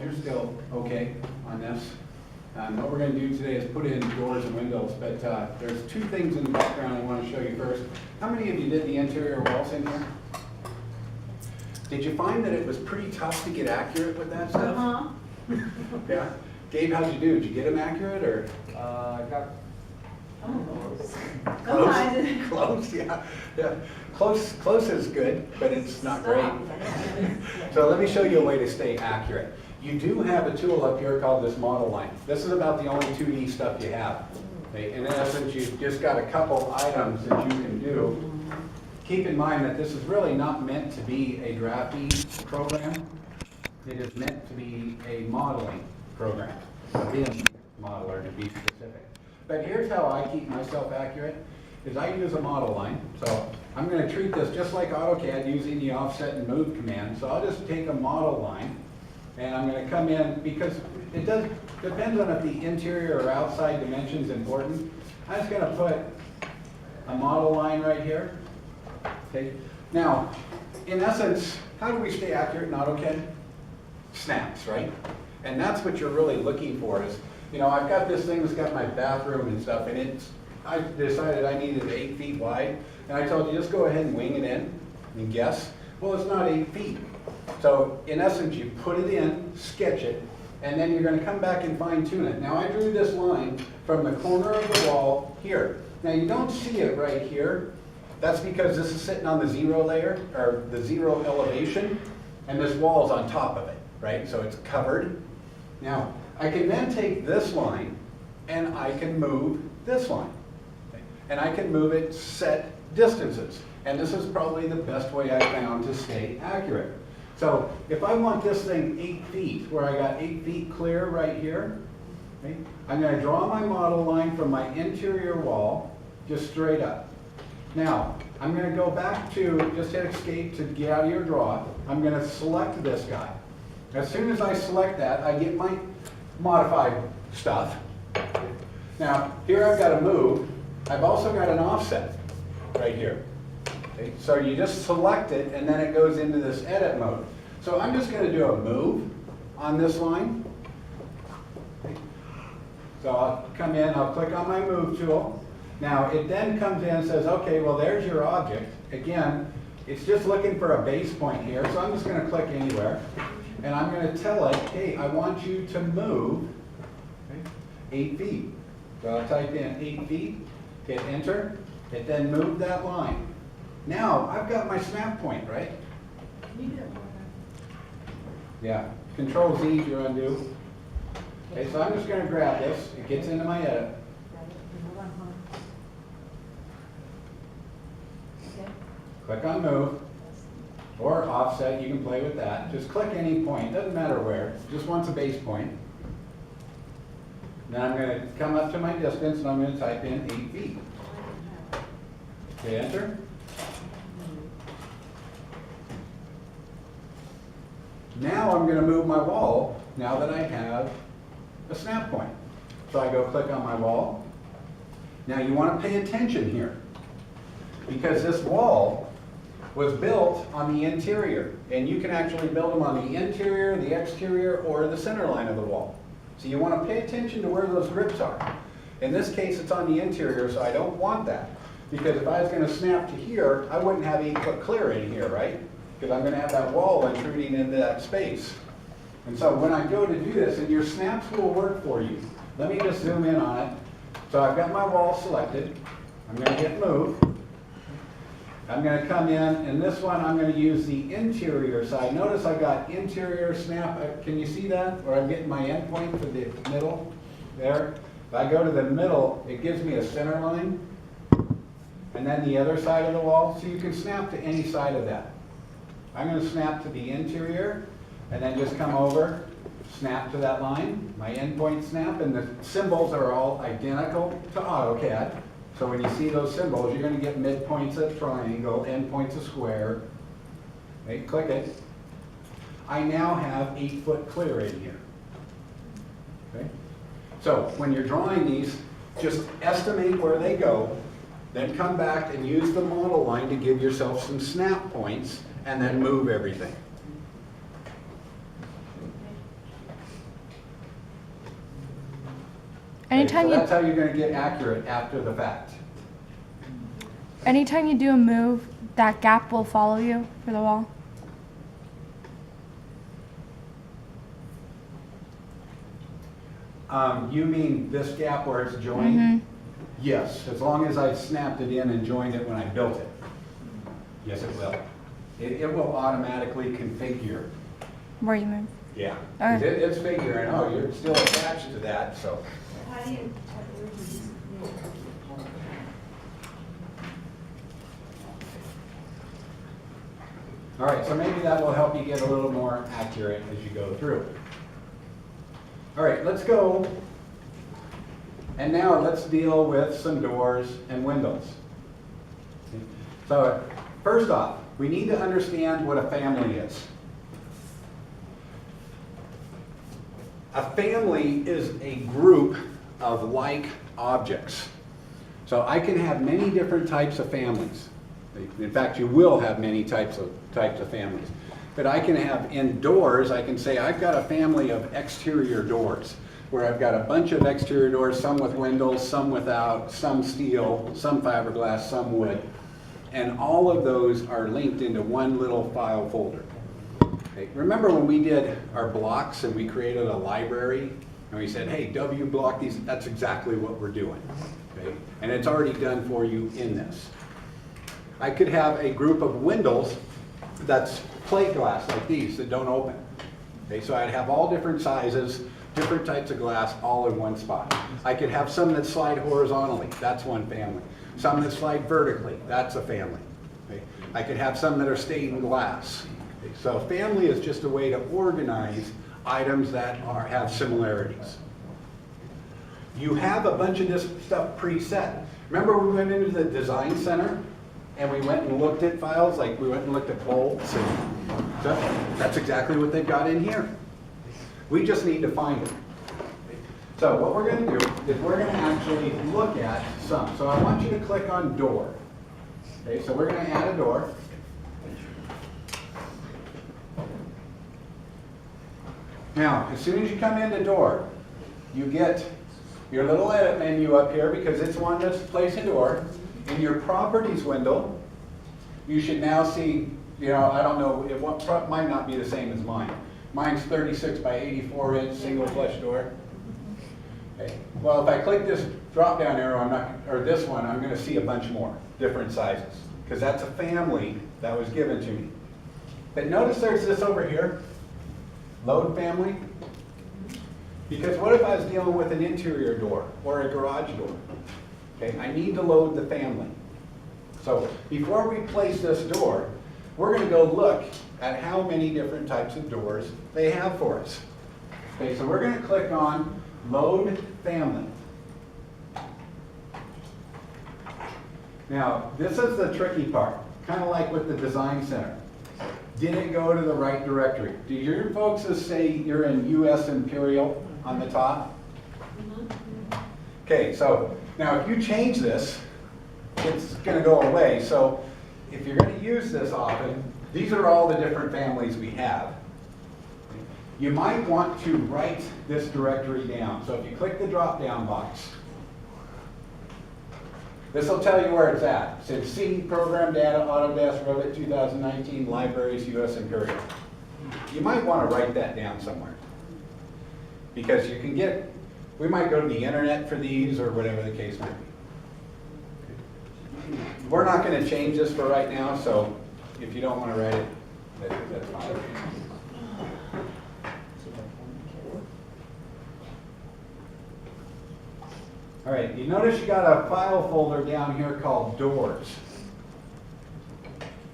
you're still okay on this. What we're going to do today is put in doors and windows, but there's two things in the background I want to show you first. How many of you did the interior walls in here? Did you find that it was pretty tough to get accurate with that stuff? Uh-huh. Yeah. Gabe, how'd you do? Did you get them accurate or? I got Close? Close, yeah. Yeah. Close is good, but it's not great. So let me show you a way to stay accurate. You do have a tool up here called this model line. This is about the only 2D stuff you have. Okay? In essence, you've just got a couple items that you can do. Keep in mind that this is really not meant to be a drafting program. It is meant to be a modeling program, a BIM modeler to be specific. But here's how I keep myself accurate, is I use a model line. So I'm going to treat this just like AutoCAD using the offset and move command. So I'll just take a model line and I'm going to come in, because it does depends on if the interior or outside dimension is important. I'm just going to put a model line right here. Okay. Now, in essence, how do we stay accurate in AutoCAD? Snaps, right? And that's what you're really looking for is, you know, I've got this thing that's got my bathroom and stuff, and I decided I needed 8 feet wide, and I told you just go ahead and wing it in and guess. Well, it's not 8 feet. So in essence, you put it in, sketch it, and then you're going to come back and fine tune it. Now I drew this line from the corner of the wall here. Now you don't see it right here. That's because this is sitting on the zero layer, or the zero elevation, and this wall's on top of it, right? So it's covered. Now, I can then take this line and I can move this line. Okay? And I can move it set distances. And this is probably the best way I found to stay accurate. So if I want this thing 8 feet, where I got 8 feet clear right here, okay, I'm going to draw my model line from my interior wall just straight up. Now, I'm going to go back to, just hit escape to get out of your draw. I'm going to select this guy. As soon as I select that, I get my modified stuff. Now, here I've got a move. I've also got an offset right here. Okay, so you just select it, and then it goes into this edit mode. So I'm just going to do a move on this line. Okay. So I'll come in, I'll click on my move tool. Now, it then comes in and says, okay, well, there's your object. Again, it's just looking for a base point here, so I'm just going to click anywhere. And I'm going to tell it, hey, I want you to move 8 feet. So I'll type in 8 feet, hit enter, it then moved that line. Now, I've got my snap point, right? Yeah, Control Z to undo. Okay, so I'm just going to grab this, it gets into my edit. Click on move, or offset, you can play with that. Just click any point, doesn't matter where, just wants a base point. Now I'm going to come up to my distance and I'm going to type in 8 feet. Hit enter. Now I'm going to move my wall now that I have a snap point. So I go click on my wall. Now you want to pay attention here, because this wall was built on the interior, and you can actually build them on the interior, the exterior, or the center line of the wall. So you want to pay attention to where those grips are. In this case, it's on the interior, so I don't want that, because if I was going to snap to here, I wouldn't have 8 foot clear in here, right? Because I'm going to have that wall intruding into that space. And so when I go to do this, and your snaps will work for you. Let me just zoom in on it. So I've got my wall selected. I'm going to hit move. I'm going to come in, and this one I'm going to use the interior side. Notice I got interior snap. Can you see that? Where I'm getting my endpoint for the middle there. If I go to the middle, it gives me a center line, and then the other side of the wall. So you can snap to any side of that. I'm going to snap to the interior, and then just come over, snap to that line, my endpoint snap, and the symbols are all identical to AutoCAD. So when you see those symbols, you're going to get midpoints of triangle, endpoints of square. Okay, click it. I now have 8 foot clear in here. Okay? So when you're drawing these, just estimate where they go, then come back and use the model line to give yourself some snap points, and then move everything. Anytime so that's how you're going to get accurate after the fact. Anytime you do a move, that gap will follow you for the wall. You mean this gap where it's joined? Mm-hmm. Yes, as long as I snapped it in and joined it when I built it. Yes, it will. It will automatically configure. Where you move. Yeah. Okay. 'Cause it's figuring, oh, you're still attached to that, so. How do you? All right, so maybe that will help you get a little more accurate as you go through. All right, let's go. And now let's deal with some doors and windows. So first off, we need to understand what a family is. A family is a group of like objects. So I can have many different types of families. In fact, you will have many types of families. But I can have in doors, I can say I've got a family of exterior doors, where I've got a bunch of exterior doors, some with windows, some without, some steel, some fiberglass, some wood. And all of those are linked into one little file folder. Okay. Remember when we did our blocks and we created a library and we said, hey, W block these, that's exactly what we're doing. Okay. And it's already done for you in this. I could have a group of windows that's plate glass like these that don't open. Okay, so I'd have all different sizes, different types of glass all in one spot. I could have some that slide horizontally, that's one family. Some that slide vertically, that's a family. Okay, I could have some that are stained glass. Okay, so family is just a way to organize items that have similarities. You have a bunch of this stuff preset. Remember we went into the design center and we went and looked at files, like we went and looked at bolts, and that's exactly what they've got in here. We just need to find it. So what we're going to do is we're going to actually look at some. So I want you to click on door. Okay, so we're going to add a door. Now, as soon as you come in the door, you get your little edit menu up here because it's one that's place a door. In your properties window, you should now see, I don't know, it might not be the same as mine. Mine's 36 by 84 inch single flush door. Okay. Well, if I click this drop down arrow, or this one, I'm going to see a bunch more different sizes because that's a family that was given to me. But notice there's this over here, load family. Because what if I was dealing with an interior door or a garage door? Okay, I need to load the family. So before we place this door, we're going to go look at how many different types of doors they have for us. Okay, so we're going to click on Load Family. Now, this is the tricky part, kind of like with the Design Center. Did it go to the right directory? Do your folks say you're in US Imperial on the top? Okay, so now if you change this, it's going to go away. So if you're going to use this often, these are all the different families we have. You might want to write this directory down. So if you click the drop-down box, this will tell you where it's at. It says C, Program Data, Autodesk, Revit 2019, Libraries, US Imperial. You might want to write that down somewhere. Because you can get, we might go to the internet for these or whatever the case might be. We're not going to change this for right now, so if you don't want to write it, that's fine. All right, you notice you got a file folder down here called Doors.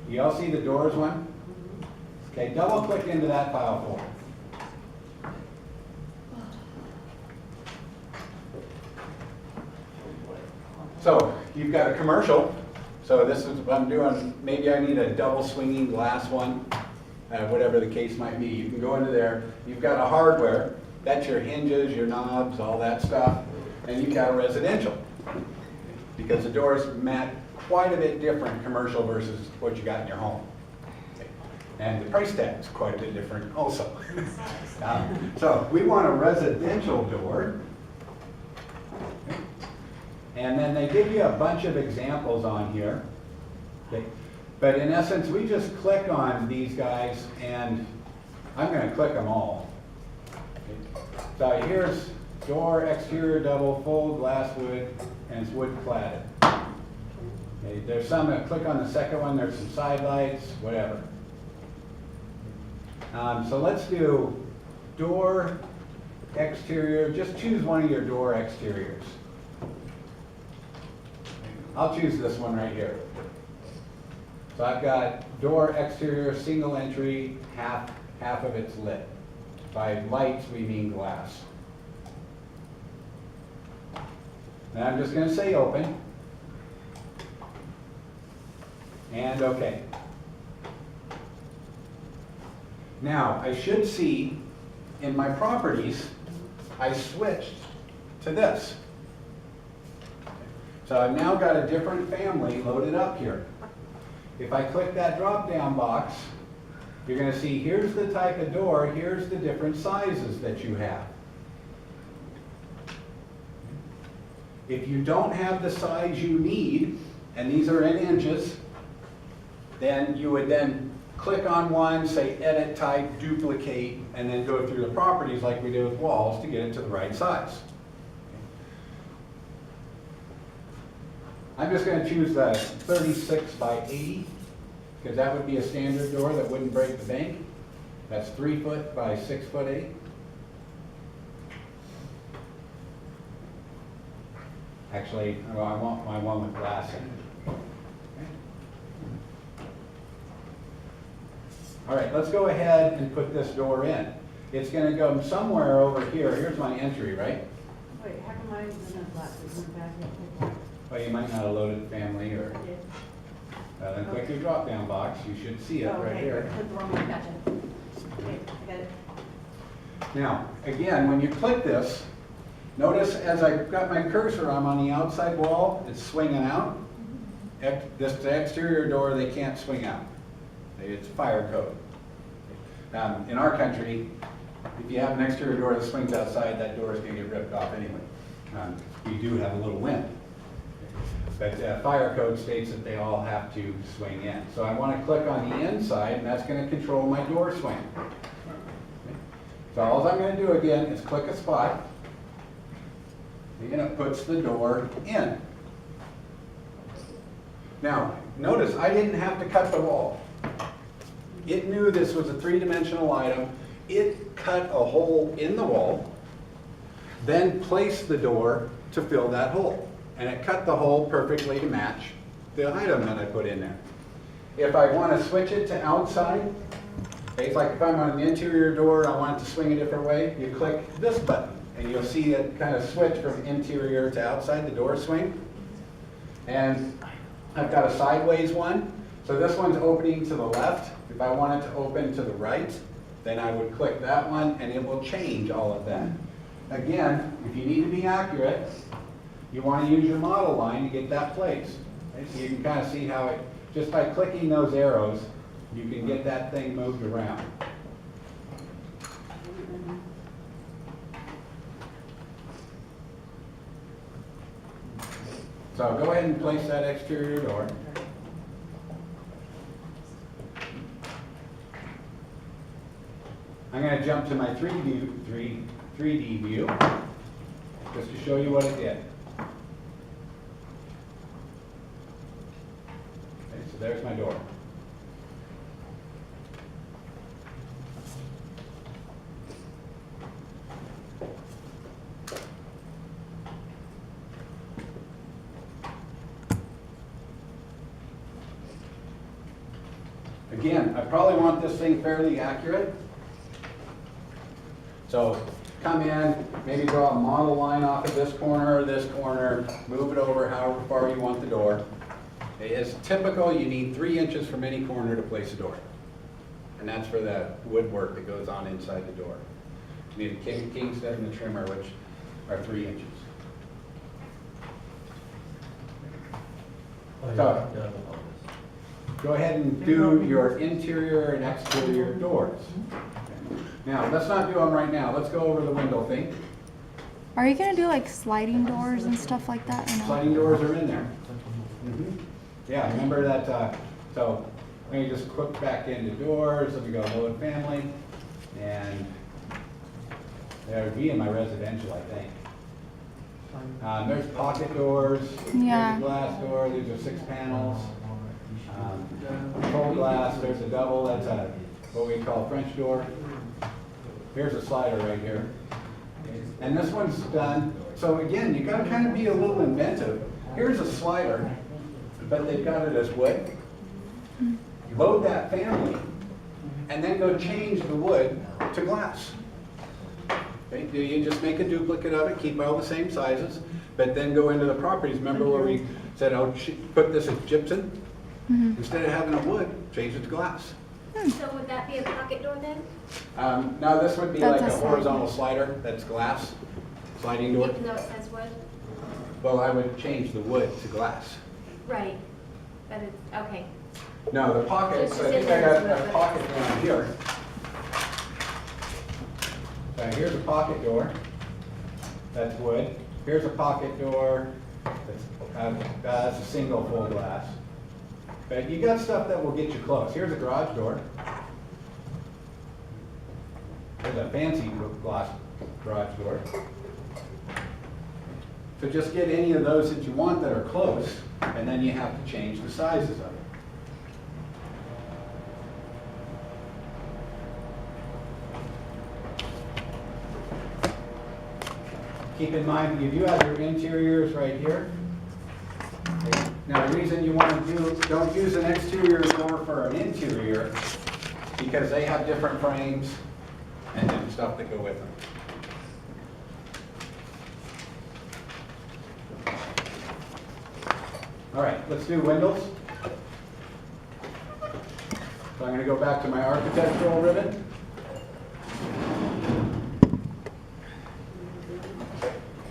You all see the Doors one? Okay, double click into that file folder. So you've got a commercial. So this is what I'm doing. Maybe I need a double swinging glass one, whatever the case might be. You can go into there. You've got a hardware. That's your hinges, your knobs, all that stuff. And you've got a residential. Because the doors match quite a bit different commercial versus what you got in your home. Okay. And the price tag is quite a bit different also. So we want a residential door. And then they give you a bunch of examples on here. Okay. But in essence, we just click on these guys, and I'm going to click them all. Okay. So here's door, exterior double, full glass wood, and it's wood cladded. Okay. There's some that click on the second one, there's some side lights, whatever. So let's do door, exterior, just choose one of your door exteriors. I'll choose this one right here. So I've got door exterior, single entry, half of it's lit. By lights, we mean glass. And I'm just going to say open. And okay. Now, I should see in my properties, I switched to this. So I've now got a different family loaded up here. If I click that drop-down box, you're going to see here's the type of door, here's the different sizes that you have. If you don't have the size you need, and these are in inches, then you would then click on one, say edit type, duplicate, and then go through the properties like we did with walls to get it to the right size. I'm just going to choose the 36 by 80, because that would be a standard door that wouldn't break the bank. That's 3 foot by 6 foot 8. Actually, well, I want my one with glass in it. Okay. All right, let's go ahead and put this door in. It's going to go somewhere over here. Here's my entry, right? Wait, how come mine isn't a glass? Isn't it back here? Well, you might not have loaded family, or then click your drop-down box. You should see it right here. Click the wrong one, gotcha. Okay, I got it. Now, again, when you click this, notice as I've got my cursor, I'm on the outside wall. It's swinging out. This exterior door, they can't swing out. It's fire code. In our country, if you have an exterior door that swings outside, that door is going to get ripped off anyway. We do have a little wind. But fire code states that they all have to swing in. So I want to click on the inside, and that's going to control my door swing. Okay. So all I'm going to do again is click a spot, and it puts the door in. Now, notice I didn't have to cut the wall. It knew this was a three-dimensional item. It cut a hole in the wall, then placed the door to fill that hole. And it cut the hole perfectly to match the item that I put in there. If I want to switch it to outside, it's like if I'm on an interior door, I want it to swing a different way, you click this button, and you'll see it kind of switch from interior to outside, the door swing. And I've got a sideways one, so this one's opening to the left. If I want it to open to the right, then I would click that one, and it will change all of that. Again, if you need to be accurate, you want to use your model line to get that placed. Okay? So you can kind of see how it, just by clicking those arrows, you can get that thing moved around. So go ahead and place that exterior door. I'm going to jump to my 3D view, just to show you what it did. Okay, so there's my door. Again, I probably want this thing fairly accurate. So come in, maybe draw a model line off of this corner or this corner, move it over however far you want the door. As typical, you need 3 inches from any corner to place a door. And that's for the woodwork that goes on inside the door. You need a king stud and the trimmer, which are 3 inches. So, go ahead and do your interior and exterior doors. Now, let's not do them right now. Let's go over the window thing. Are you gonna do like sliding doors and stuff like that or no? Sliding doors are in there. Mhm. Yeah, remember that, so let me just click back into doors, let me go load family, and that would be in my residential, I think. There's pocket doors, Yeah. there's a glass door, these are 6 panels. Full glass, there's a double, that's a, what we call French door. Here's a slider right here. And this one's done, so again, you gotta kind of be a little inventive. Here's a slider, but they've got it as wood. Load that family, and then go change the wood to glass. Okay, do you just make a duplicate of it, keep all the same sizes, but then go into the properties. Remember where we said, oh, put this as gypsum? Instead of having a wood, change it to glass. So would that be a pocket door then? Now this would be That's like a a horizontal slider, that's glass, sliding door. Even though it says wood? Well, I would change the wood to glass. Right. But it's, okay. No, the pocket, So so I it's think I got wood, a but- pocket down here. So here's a pocket door, that's wood. Here's a pocket door, that's a single full glass. But you got stuff that will get you close. Here's a garage door. There's a fancy glass garage door. So just get any of those that you want that are close, and then you have to change the sizes of it. Keep in mind, you do have your interiors right here. Okay. Now, the reason you want to don't use an exterior door for an interior, because they have different frames and different stuff that go with them. All right, let's do windows. So I'm going to go back to my architectural ribbon.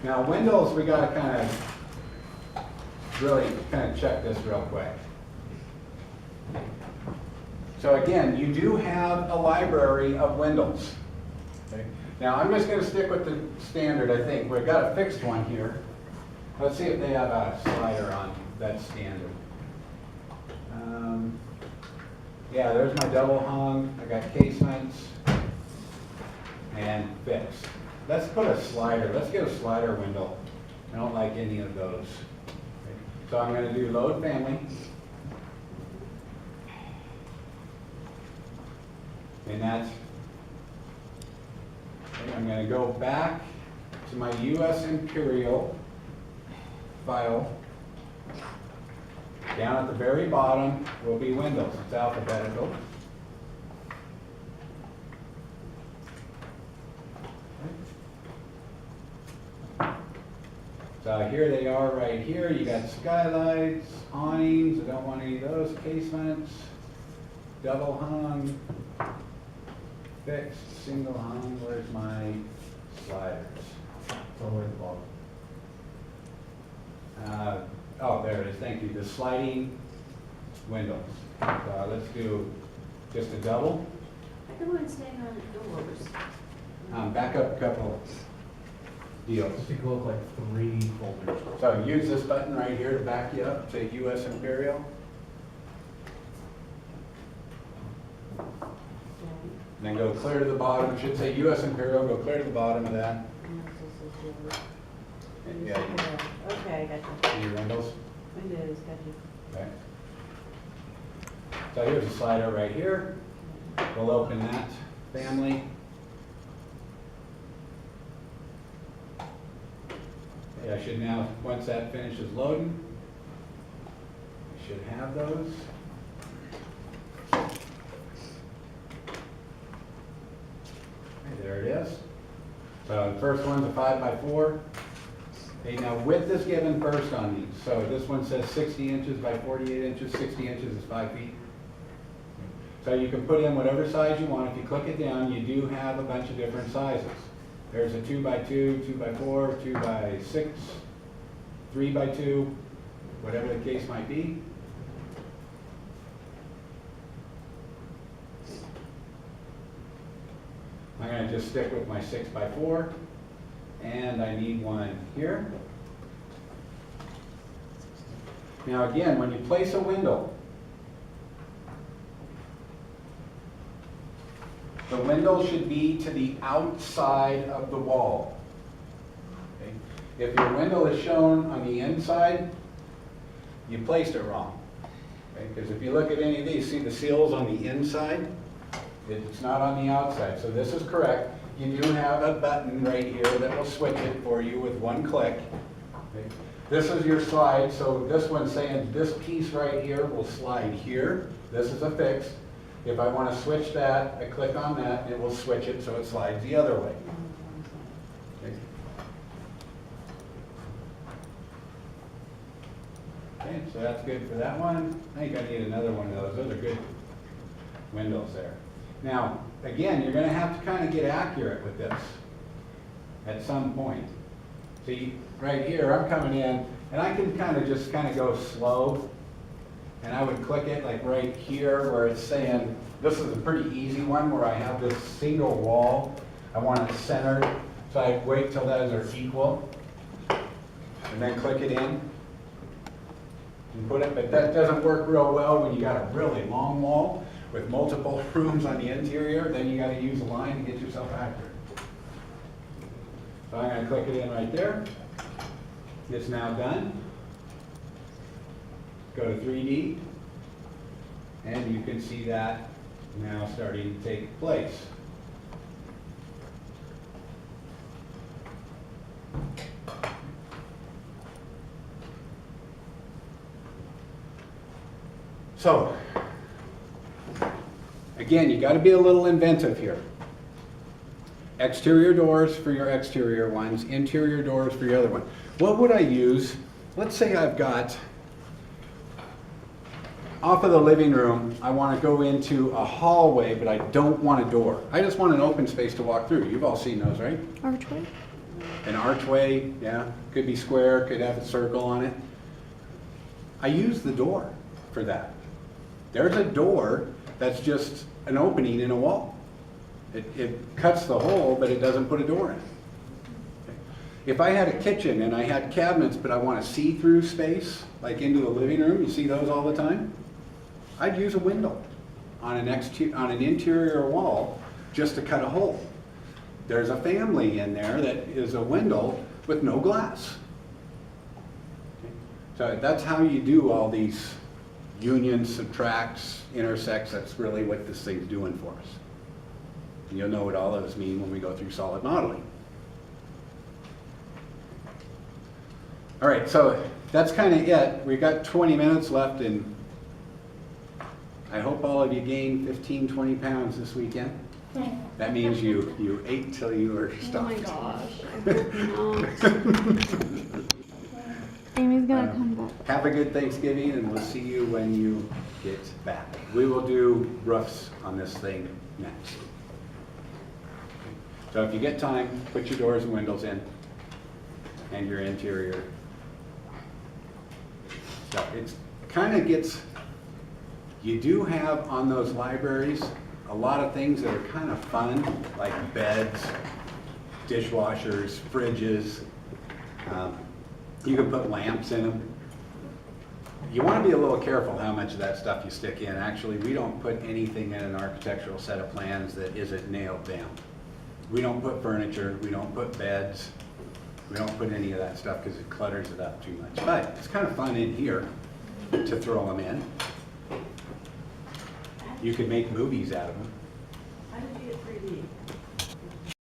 Now windows, we got to kind of really check this real quick. So again, you do have a library of windows. Okay? Now I'm just going to stick with the standard, I think. We've got a fixed one here. Let's see if they have a slider on that standard. Yeah, there's my double hung. I got casements and fixed. Let's put a slider. Let's get a slider window. I don't like any of those. Okay. So I'm going to do load family. And that's, okay, I'm going to go back to my US Imperial file. Down at the very bottom will be windows. It's alphabetical. So here they are right here. You got skylights, awnings. I don't want any of those. Casements, double hung, fixed, single hung. Where's my sliders? Somewhere at the bottom. Oh, there it is. Thank you. The sliding windows. So let's do just a double. I don't mind staying on doors. Back up a couple deals. I think it'll look like 3 folders. So use this button right here to back you up, say US Imperial. Okay. Then go clear to the bottom. It should say US Imperial. Go clear to the bottom of that. And this is yours. Yeah, Okay, gotcha. your windows. Windows, gotcha. Okay. So here's a slider right here. We'll open that family. Okay, I should now, once that finishes loading, I should have those. Okay, there it is. So the first one's a 5x4. Okay, now width is given first on these. So this one says 60 inches by 48 inches. 60 inches is 5 feet. So you can put in whatever size you want. If you click it down, you do have a bunch of different sizes. There's a 2x2, 2x4, 2x6, 3x2, whatever the case might be. I'm going to just stick with my 6x4. And I need one here. Now again, when you place a window, the window should be to the outside of the wall. Okay? If your window is shown on the inside, you placed it wrong. Because if you look at any of these, see the seals on the inside? It's not on the outside, so this is correct. You do have a button right here that will switch it for you with one click. Okay? This is your slide, so this one's saying this piece right here will slide here. This is a fix. If I want to switch that, I click on that, and it will switch it so it slides the other way. Okay. Okay, so that's good for that one. I think I need another one of those. Those are good windows there. Now, again, you're going to have to kind of get accurate with this at some point. See, right here, I'm coming in, and I can kind of just go slow, and I would click it like right here where it's saying, this is a pretty easy one where I have this single wall. I want it centered, so I wait till those are equal, and then click it in. And put it, but that doesn't work real well when you got a really long wall with multiple rooms on the interior. Then you got to use a line to get yourself accurate. So I'm going to click it in right there. It's now done. Go to 3D, and you can see that now starting to take place. So, again, you got to be a little inventive here. Exterior doors for your exterior ones, interior doors for your other one. What would I use? Let's say I've got, off of the living room, I want to go into a hallway, but I don't want a door. I just want an open space to walk through. You've all seen those, right? Archway? An archway, yeah. Could be square, could have a circle on it. I use the door for that. There's a door that's just an opening in a wall. It cuts the hole, but it doesn't put a door in. Okay. If I had a kitchen and I had cabinets, but I want a see-through space, like into the living room, you see those all the time? I'd use a window on an interior wall just to cut a hole. There's a family in there that is a window with no glass. Okay. So that's how you do all these unions, subtracts, intersects. That's really what this thing's doing for us. And you'll know what all those mean when we go through solid modeling. All right, so that's kind of it. We've got 20 minutes left, and I hope all of you gained 15, 20 pounds this weekend. That means you ate till you were stuffed. Oh my gosh. I hope not. Amy's gonna come back. Have a good Thanksgiving, and we'll see you when you get back. We will do roofs on this thing next. So if you get time, put your doors and windows in, and your interior. So it's kind of gets, you do have on those libraries a lot of things that are kind of fun, like beds, dishwashers, fridges. You can put lamps in them. You want to be a little careful how much of that stuff you stick in. Actually, we don't put anything in an architectural set of plans that isn't nailed down. We don't put furniture, we don't put beds, we don't put any of that stuff because it clutters it up too much. But it's kind of fun in here to throw them in. You could make movies out of them. How did you get 3D?